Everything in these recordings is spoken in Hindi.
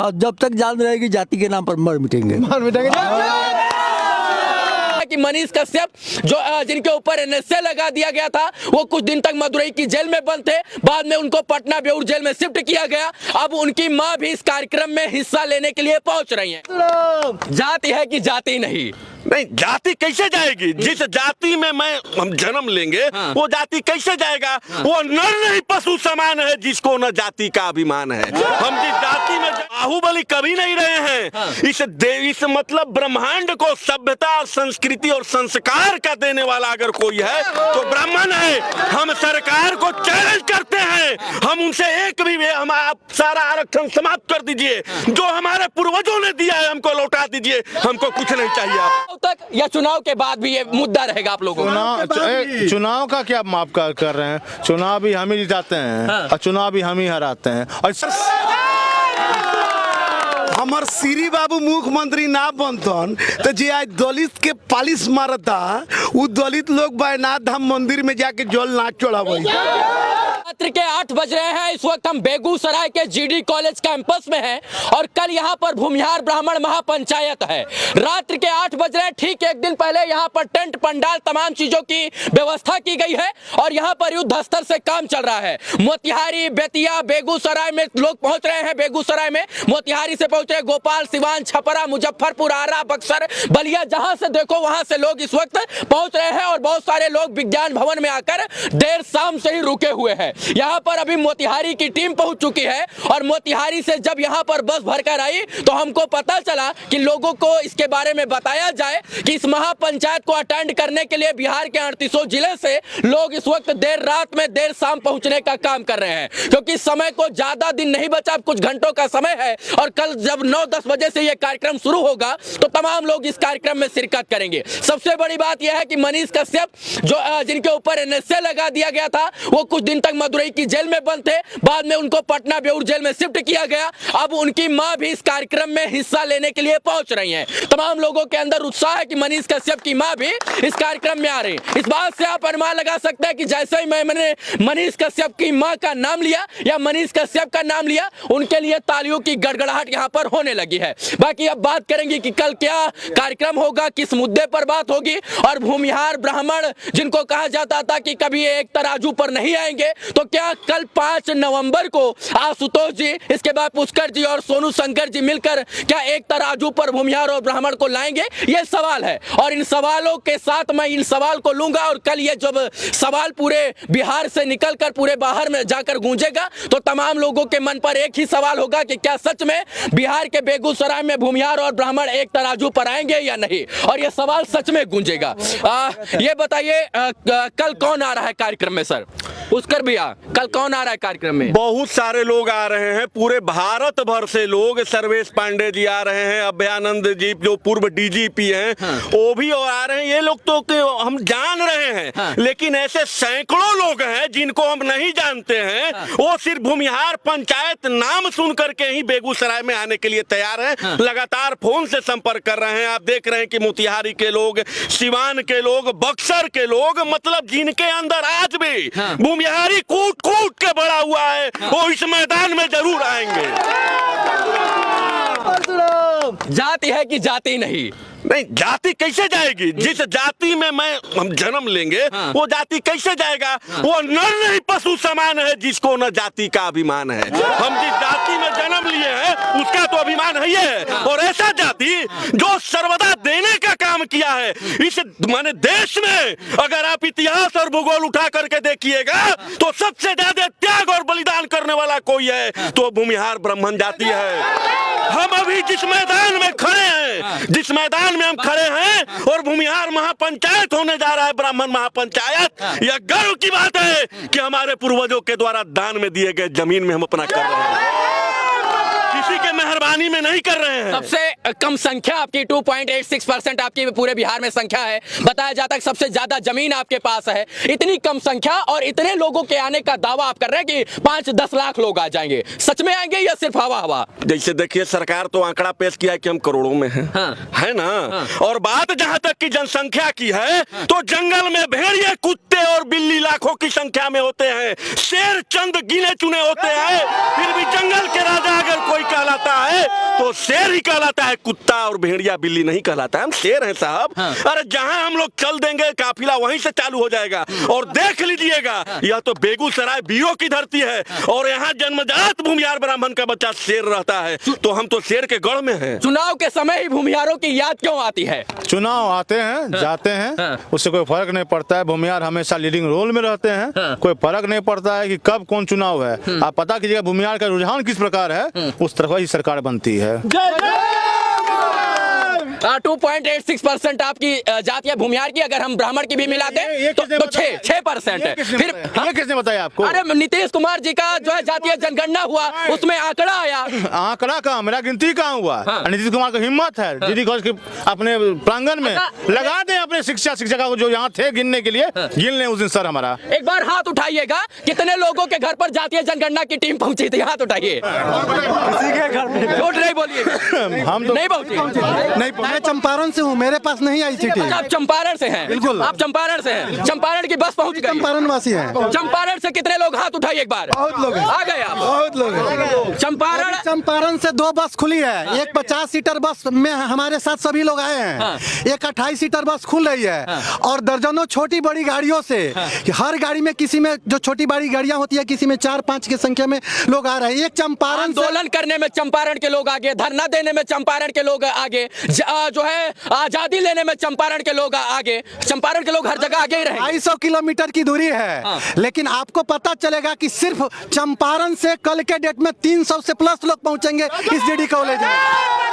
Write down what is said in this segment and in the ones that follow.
और जब तक जान रहेगी जाति के नाम पर मर मिटेंगे। कि मनीष कश्यप जो जिनके ऊपर एनएसए लगा दिया गया था, वो कुछ दिन तक मदुरई की जेल में बंद थे, बाद में उनको पटना बेऊर जेल में शिफ्ट किया गया। अब उनकी मां भी इस कार्यक्रम में हिस्सा लेने के लिए पहुंच रही हैं। जाति है कि जाति नहीं? नहीं, जाति कैसे जाएगी? जिस जाति में हम जन्म लेंगे वो जाति कैसे जाएगा? वो नर नहीं पशु समान है जिसको न जाति का अभिमान है। हम जिस जाति में बाहुबली कभी नहीं रहे हैं। इस मतलब ब्रह्मांड को सभ्यता, संस्कृति और संस्कार का देने वाला अगर कोई है तो ब्राह्मण है। हम सरकार को चैलेंज करते हैं, हम उनसे एक भी हम आप सारा आरक्षण समाप्त कर दीजिए, जो हमारे पूर्वजों ने दिया है हमको लौटा दीजिए, हमको कुछ नहीं चाहिए। आप तक या चुनाव के बाद भी ये मुद्दा रहेगा आप लोगों का? चुनाव का क्या माफ कर रहे हैं? चुनाव भी हम ही जिताते हैं और चुनाव भी हम ही हराते हैं। और हमार श्री बाबू मुख्यमंत्री ना बनतन तो जे आज दलित के पालिश मारता, वो दलित लोग बैनाथ धाम मंदिर में जाके जल ना चढ़ावे। रात्रि के 8 बज रहे हैं। इस वक्त हम बेगूसराय के जीडी कॉलेज कैंपस में हैं और कल यहाँ पर भूमिहार ब्राह्मण महापंचायत है। रात्रि के 8 बज रहे हैं। ठीक एक दिन पहले यहाँ पर टेंट पंडाल तमाम चीजों की व्यवस्था की गई है और यहाँ पर युद्ध स्तर से काम चल रहा है। मोतिहारी, बेतिया, बेगूसराय में लोग पहुंच रहे हैं। बेगूसराय में मोतिहारी से पहुंच रहे, गोपाल, सिवान, छपरा, मुजफ्फरपुर, आरा, बक्सर, बलिया, जहां से देखो वहां से लोग इस वक्त पहुंच रहे हैं और बहुत सारे लोग विज्ञान भवन में आकर देर शाम से ही रुके हुए हैं। यहाँ पर अभी मोतिहारी की टीम पहुंच चुकी है और मोतिहारी से जब यहाँ पर बस भरकर आई तो हमको पता चला कि लोगों को इसके बारे में बताया जाए कि इस महापंचायत को अटेंड करने के लिए बिहार के 38 जिले से लोग इस वक्त देर रात में देर शाम पहुंचने का काम कर रहे हैं, क्योंकि समय को ज्यादा दिन नहीं बचा, कुछ घंटों का समय है और कल जब 9-10 बजे से यह कार्यक्रम शुरू होगा तो तमाम लोग इस कार्यक्रम में शिरकत करेंगे। सबसे बड़ी बात यह है कि मनीष कश्यप जो जिनके ऊपर एनएसए लगा दिया गया था, वो कुछ दिन तक मदुरई की जेल में बंद थे, बाद में उनको पटना बेऊर जेल में शिफ्ट किया गया। अब उनकी मां भी इस कार्यक्रम में हिस्सा लेने के लिए पहुंच रही हैं। तमाम लोगों के अंदर उत्साह है कि मनीष कश्यप की मां भी इस कार्यक्रम में आ रही। इस बात से आप अनुमान लगा सकते हैं कि जैसे ही मैंने मनीष कश्यप की मां का नाम लिया या मनीष कश्यप का नाम लिया, उनके लिए तालियों की गड़गड़ाहट यहां पर होने लगी है। बाकी अब बात करेंगे कि कल क्या कार्यक्रम होगा, किस मुद्दे पर बात होगी और भूमिहार ब्राह्मण जिनको कहा जाता था कि कभी एक तराजू पर नहीं आएंगे, तो क्या कल 5 नवंबर को आशुतोष जी, इसके बाद पुष्कर जी और सोनू शंकर जी मिलकर क्या एक तराजू पर भूमिहार और ब्राह्मण को लाएंगे? ये सवाल है और इन सवालों के साथ मैं इन सवाल को लूंगा और कल ये जब सवाल पूरे बिहार से निकलकर पूरे बाहर में जाकर गूंजेगा तो तमाम लोगों के मन पर एक ही सवाल होगा कि क्या सच में बिहार के बेगूसराय में भूमिहार और ब्राह्मण एक तराजू पर आएंगे या नहीं, और ये सवाल सच में गूंजेगा। ये बताइए कल कौन आ रहा है कार्यक्रम में? सर पुष्कर भैया, कल कौन आ रहा है कार्यक्रम में? बहुत सारे लोग आ रहे हैं, पूरे भारत भर से लोग। सर्वेश पांडे जी आ रहे हैं, अभयानंद जी जो पूर्व डीजीपी हैं, वो भी और आ रहे हैं। ये लोग तो हम जान रहे हैं, लेकिन ऐसे सैकड़ों लोग हैं जिनको हम नहीं जानते हैं। वो सिर्फ भूमिहार पंचायत नाम सुन करके ही बेगूसराय में आने के लिए तैयार हैं। लगातार फोन से संपर्क कर रहे हैं। आप देख रहे हैं कि मोतिहारी के लोग, सिवान के लोग, बक्सर के लोग, मतलब जिनके अंदर आज भी भूमिहारी कूट कूट के बड़ा हुआ है, वो इस मैदान में जरूर आएंगे। जाति है कि जाति नहीं? नहीं, जाति कैसे जाएगी? जिस जाति में हम जन्म लेंगे वो जाति कैसे जाएगा? वो नर नहीं पशु समान है जिसको न जाति का अभिमान है। हम जिस जाति में जन्म लिए हैं उसका तो अभिमान है ही है, और ऐसा जाति जो सर्वदा देने का काम किया है इस माने देश में। अगर आप इतिहास और भूगोल उठा करके देखिएगा तो सबसे ज्यादा त्याग और बलिदान करने वाला कोई है तो भूमिहार ब्राह्मण जाति है। हम अभी जिस मैदान में खड़े हैं, जिस मैदान में हम खड़े हैं और भूमिहार महापंचायत होने जा रहा है, ब्राह्मण महापंचायत, यह गर्व की बात है कि हमारे पूर्वजों के द्वारा दान में दिए गए जमीन में हम अपना कर रहे हैं, किसी के मेहरबानी में नहीं कर रहे हैं। सबसे कम संख्या आपकी 2.86% आपकी पूरे बिहार में संख्या है। बताया जाता है कि सबसे ज्यादा जमीन आपके पास है। इतनी कम संख्या और इतने लोगों के आने का दावा आप कर रहे हैं कि 5-10 लाख लोग आ जाएंगे, सच में आएंगे या सिर्फ हवा हवा? जैसे देखिए, सरकार तो आंकड़ा पेश किया कि हम करोड़ों में हैं, है ना? और बात जहां तक की जनसंख्या की है तो जंगल में भेड़िए, कुत्ते और बिल्ली लाखों की संख्या में होते हैं। शेर चंद गिने चुने होते हैं, फिर भी जंगल के राजा अगर कोई कहलाता है तो शेर ही कहलाता है, कुत्ता और भेड़िया बिल्ली नहीं कहलाता है। हम शेर हैं साहब। अरे जहां हम लोग चल देंगे काफिला वहीं से चालू हो जाएगा। और देख लीजिएगा, यह तो बेगूसराय बीओ की धरती है और यहाँ जन्मजात भूमिहार ब्राह्मण का बच्चा शेर रहता है, तो हम तो शेर के गढ़ में हैं। चुनाव के समय ही भूमिहारों की याद क्यों आती है? चुनाव आते हैं जाते हैं, उससे कोई फर्क नहीं पड़ता है। भूमिहार हमेशा लीडिंग रोल में रहते हैं, कोई फर्क नहीं पड़ता है कि कब कौन चुनाव है। आप पता कीजिएगा भूमिहार का रुझान किस प्रकार है, उस तरह ही सरकार बनती है। 2.86% आपकी जाति है भूमिहार की, अगर हम ब्राह्मण की भी मिलाते हैं तो 6% है। फिर ये किसने बताया आपको? अरे नीतीश कुमार जी का जो है जातीय जनगणना हुआ, उसमें आंकड़ा आया। आंकड़ा कहाँ, मेरा गिनती कहाँ हुआ? नीतीश कुमार की हिम्मत है जीडी कॉलेज के अपने प्रांगण में लगा दें अपने शिक्षक को जो यहाँ थे गिनने के लिए, गिन लें उस दिन सर हमारा। एक बार हाथ उठाइएगा, कितने लोगों के घर पर जातीय जनगणना की टीम पहुंची थी? हाथ उठाइए। किसी के घर में झूठ नहीं बोलिए। हम तो नहीं पहुंची। नहीं, मैं चंपारण से हूँ, मेरे पास नहीं आई चिट्ठी। आप चंपारण से हैं? बिल्कुल। आप चंपारण से हैं? चंपारण की बस पहुंच गई? चंपारण वासी हैं। चंपारण से कितने लोग? हाथ उठाइए एक बार। बहुत लोग हैं। आ गए आप? बहुत लोग हैं। चंपारण से 2 बस खुली है, एक 50 सीटर बस में हमारे साथ सभी लोग आए हैं, एक 28 सीटर बस खुल रही है और दर्जनों छोटी बड़ी गाड़ियों से, हर गाड़ी में किसी में जो छोटी बड़ी गाड़ियां होती है किसी में 4-5 की संख्या में लोग आ रहे हैं। एक चंपारण आंदोलन करने में चंपारण के लोग आगे, धरना देने में चंपारण के लोग आगे, जो है आजादी लेने में चंपारण के लोग आगे। चंपारण के लोग हर जगह आगे ही रहे। 250 किलोमीटर की दूरी है, लेकिन आपको पता चलेगा कि सिर्फ चंपारण से कल के डेट में 300 से प्लस लोग पहुंचेंगे इस जीडी कॉलेज में।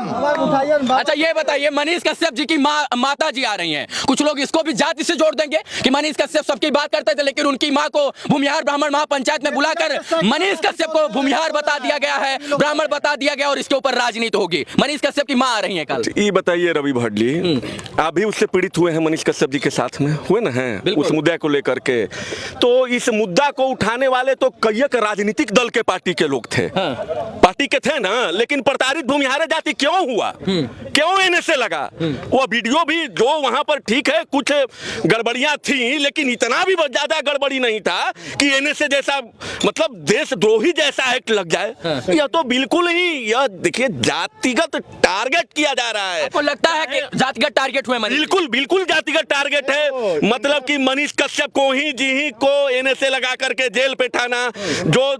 अच्छा ये बताइए, मनीष कश्यप जी की माता जी आ रही हैं, कुछ लोग इसको भी जाति से जोड़ देंगे कि मनीष कश्यप सबकी बात करते थे, लेकिन उनकी मां को भूमिहार ब्राह्मण महापंचायत में बुलाकर मनीष कश्यप को भूमिहार बता दिया गया है, ब्राह्मण बता दिया गया और इसके ऊपर राजनीति होगी। मनीष कश्यप की मां आ रही है कल। ये बताइए रवि भटली, आप भी उससे पीड़ित हुए हैं मनीष कश्यप जी के साथ में, हुए ना हैं उस मुद्दे को लेकर के? तो इस मुद्दा को उठाने वाले तो कई राजनीतिक दल के पार्टी के लोग थे, पार्टी के थे ना, लेकिन प्रताड़ित भूमिहार जाति क्यों हुआ, क्यों एनएसए लगा? वो वीडियो भी जो वहां पर ठीक है कुछ गड़बड़ियां थी, लेकिन इतना भी ज्यादा गड़बड़ी नहीं था कि एनएसए जैसा मतलब देशद्रोही जैसा एक्ट लग जाए। यह तो बिल्कुल ही, यह देखिए जातिगत टारगेट किया जा रहा है। आपको लगता है कि जातिगत टारगेट हुए मनीष? बिल्कुल बिल्कुल जातिगत टारगेट है, मतलब कि मनीष कश्यप को ही जी को एनएसए लगा करके जेल पे ठाना, जो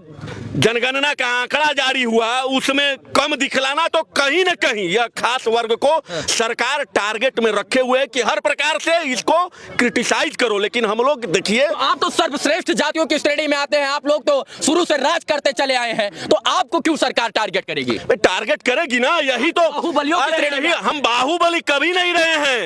जनगणना का आंकड़ा जारी हुआ उसमें कम दिखलाना, तो कहीं न कहीं यह खास वर्ग को सरकार टारगेट में रखे हुए कि हर प्रकार से इसको क्रिटिसाइज करो। लेकिन हम लोग देखिए, तो आप तो सर्वश्रेष्ठ जातियों की श्रेणी में आते हैं, आप लोग तो शुरू से राज करते चले आए हैं, तो आपको क्यों सरकार टारगेट करेगी? टारगेट करेगी ना, यही तो बाहुबलियों की श्रेणी में। हम बाहुबली कभी नहीं रहे हैं।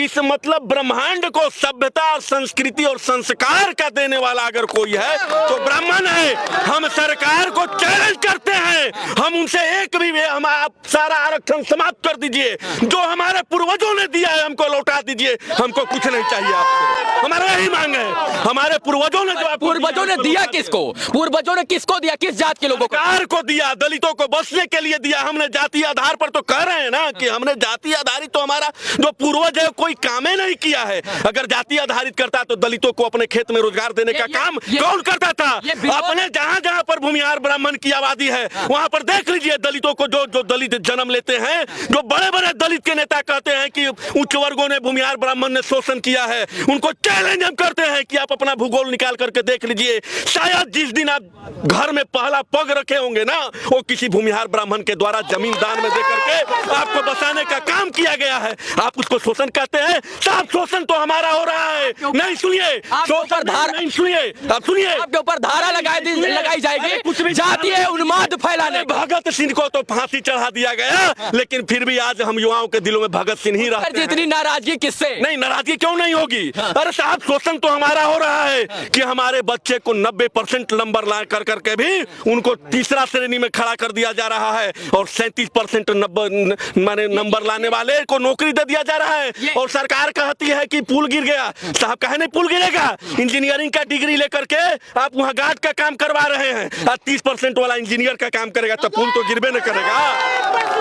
इस मतलब ब्रह्मांड को सभ्यता, संस्कृति और संस्कार का देने वाला अगर कोई है तो ब्राह्मण है। हम सरकार को चैलेंज करते हैं, हम उनसे एक भी हम आप सारा आरक्षण समाप्त कर दीजिए, जो हमारे पूर्वजों ने दिया है हमको लौटा दीजिए, हमको कुछ नहीं चाहिए आपसे, हमारा यही मांग है। हमारे पूर्वजों ने जो पूर्वजों ने दिया किसको? पूर्वजों ने किसको दिया? किस जात के लोगों को? सरकार को दिया, दलितों को बसने के लिए दिया। हमने जाति आधार पर तो कह रहे हैं ना कि हमने जाति आधारित, तो हमारा जो पूर्वज है कोई काम ही नहीं किया है। अगर जाति आधारित करता तो दलितों को अपने खेत में रोजगार देने का काम कौन करता था? अपने जहां जहां पर भूमिहार ब्राह्मण की आबादी है वहां पर देख लीजिए दलितों को, जो दलित जन्म लेते हैं, जो बड़े बड़े दलित के नेता कहते हैं कि उच्च वर्गों ने भूमिहार ब्राह्मण ने शोषण किया है, उनको चैलेंज हम करते हैं कि आप अपना भूगोल निकाल करके देख लीजिए। शायद जिस दिन आप घर में पहला पग रखे होंगे ना, वो किसी भूमिहार ब्राह्मण के द्वारा जमीन दान में देकर के आपको बसाने का काम किया गया है। आप उसको शोषण कहते हैं? साफ शोषण तो हमारा हो रहा है। नहीं सुनिए, शोषण नहीं सुनिए, आप सुनिए, आपके ऊपर धारा लगाई जाएगी जातीय उन्माद फैलाने। भगत सिंह को तो फांसी चढ़ा दिया गया, लेकिन फिर भी आज हम युवाओं के दिलों में भगत सिंह ही रहते हैं। इतनी नाराजगी किससे? नहीं, नाराजगी क्यों नहीं होगी? अरे साहब, शोषण तो हमारा हो रहा है कि हमारे बच्चे को 90% नंबर ला कर करके भी उनको तीसरा श्रेणी में खड़ा कर दिया जा रहा है, और 37% नंबर लाने वाले को नौकरी दे दिया जा रहा है। और सरकार कहती है कि पुल गिर गया। साहब, कहे नहीं पुल गिरेगा? इंजीनियरिंग का डिग्री लेकर के आप वहाँ गार्ड का काम करवा रहे हैं, 30% वाला इंजीनियर का काम करेगा तो पुल तो गिरबे न करेगा।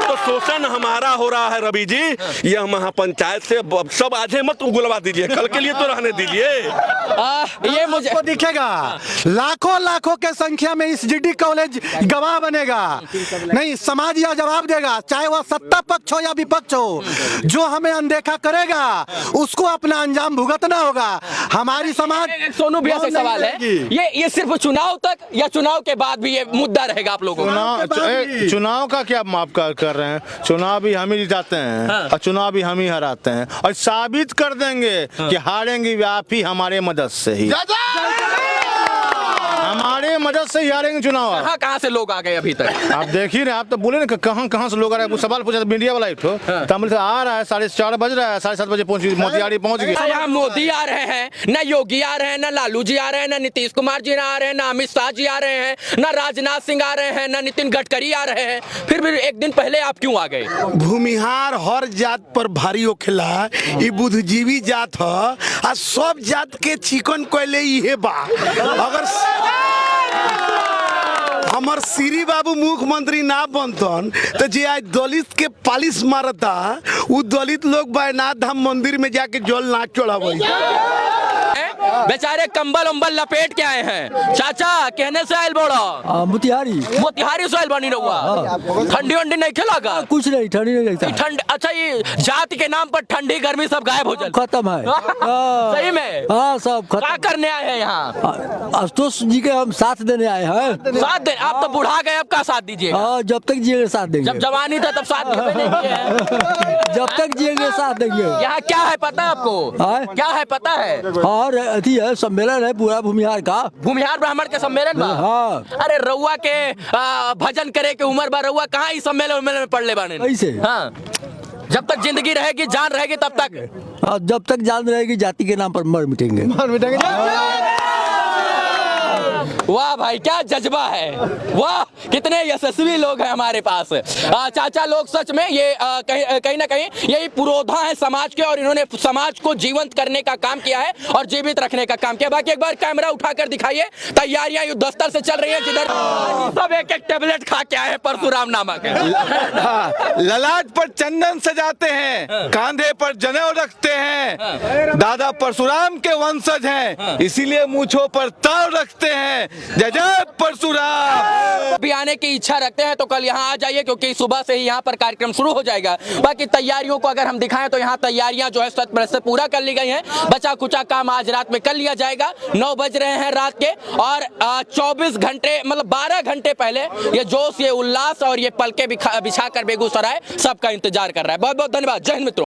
तो शोषण हमारा हो रहा है रवि जी। यह महापंचायत से सब आज मत उगलवा दीजिए, कल के लिए तो रहने दीजिए। ये मुझे आपको दिखेगा लाखों लाखों के संख्या में इस जीडी कॉलेज गवाह बनेगा। नहीं, समाज यह जवाब देगा, चाहे वह सत्ता पक्ष हो या विपक्ष हो। जो हमें अनदेखा करेगा उसको अपना अंजाम भुगतना होगा। हमारी समाज सोनू भैया से सवाल है, ये सिर्फ चुनाव तक या चुनाव के बाद भी ये मुद्दा रहेगा आप लोगों का? चुनाव का क्या आप माफ कर रहे हैं? चुनाव भी हम ही जिताते हैं और चुनाव भी हम ही हराते हैं और साबित कर देंगे कि हारेंगे भी आप ही हमारे मदद से ही। हमारे मदद से ही हारेंगे चुनाव। कहाँ से लोग आ गए अभी तक? आप देख ही रहे, आप तो बोले ना कहाँ से लोग आ रहे हैं। सवाल पूछा मीडिया वाला एक तमिल से आ रहा है, 4:30 बज रहा है, 7:30 बजे मोतिहारी पहुंच गए। यहाँ मोदी आ रहे हैं, न योगी आ रहे हैं, न लालू जी आ रहे हैं, न नीतीश कुमार जी आ रहे हैं, न अमित शाह जी आ रहे हैं, न राजनाथ सिंह आ रहे हैं, न नितिन गडकरी आ रहे हैं। फिर भी एक दिन पहले आप क्यों आ गए? भूमिहार हर जात पर भारी होखेला। ई बुद्धिजीवी जात ह आ सब जात के चिकन कोयले इहे बा। अगर हमर श्री बाबू मुख्यमंत्री ना बनतन तो जे आज दलित के पालिश मारता उ दलित लोग बैनाथ धाम मंदिर में जाके जल ना चढ़ावे। बेचारे कंबल उम्बल लपेट के आए हैं। चाचा कहने से आयल बोड़ा? मोतिहारी मोतिहारी से आयल बनी रहुआ। ठंडी वंडी नहीं खिलागा? कुछ नहीं, ठंडी नहीं लगता। ठंड अच्छा, ये जाति के नाम पर ठंडी गर्मी सब गायब हो जाए, खत्म है। सही में? हाँ, सब क्या खत्म। करने आए हैं यहाँ? आशुतोष जी के हम साथ देने आए हैं। साथ दे? आप तो बुढ़ा गए, अब का साथ दीजिएगा? हाँ, जब तक जिएंगे साथ देंगे। जब जवानी था तब साथ देते नहीं किए हैं। जब तक जिएंगे साथ देंगे। यहाँ क्या है पता है आपको? हाँ? क्या है पता है? और अथी है, सम्मेलन है पूरा भूमिहार का। भूमिहार ब्राह्मण के सम्मेलन में? हाँ। अरे रउआ के भजन करे के उम्र बा, रउआ कहाँ इस सम्मेलन में पढ़ ले बाने? कैसे? हाँ, जब तक जिंदगी रहेगी, जान रहेगी, तब तक। हाँ, जब तक जान रहेगी जाति के नाम पर मर मिटेंगे। वाह भाई, क्या जज्बा है, वाह, कितने यशस्वी लोग हैं हमारे पास। चाचा लोग सच में ये कहीं ना कहीं यही पुरोधा है समाज के, और इन्होंने समाज को जीवंत करने का काम किया है और जीवित रखने का काम किया। बाकी एक बार कैमरा उठाकर दिखाइए, तैयारियां युद्धस्तर से चल रही है। जिधर सब एक एक टेबलेट खा के आए हैं परशुराम नामक। ललाट पर चंदन सजाते हैं, कांधे पर जनेऊ रखते हैं, दादा परशुराम के वंशज हैं, इसीलिए मूंछों पर ताव रखते हैं। जय जय परशुराम। भी आने की इच्छा रखते हैं तो कल यहाँ आ जाइए, क्योंकि सुबह से ही यहाँ पर कार्यक्रम शुरू हो जाएगा। बाकी तैयारियों को अगर हम दिखाएं तो यहाँ तैयारियां जो है 100% पूरा कर ली गई हैं। बचा कुचा काम आज रात में कर लिया जाएगा। 9 बज रहे हैं रात के, और 24 घंटे मतलब 12 घंटे पहले ये जोश, ये उल्लास और ये पलके बिछाकर बेगूसराय सबका इंतजार कर रहा है। बहुत बहुत धन्यवाद। जय हिंद मित्रों।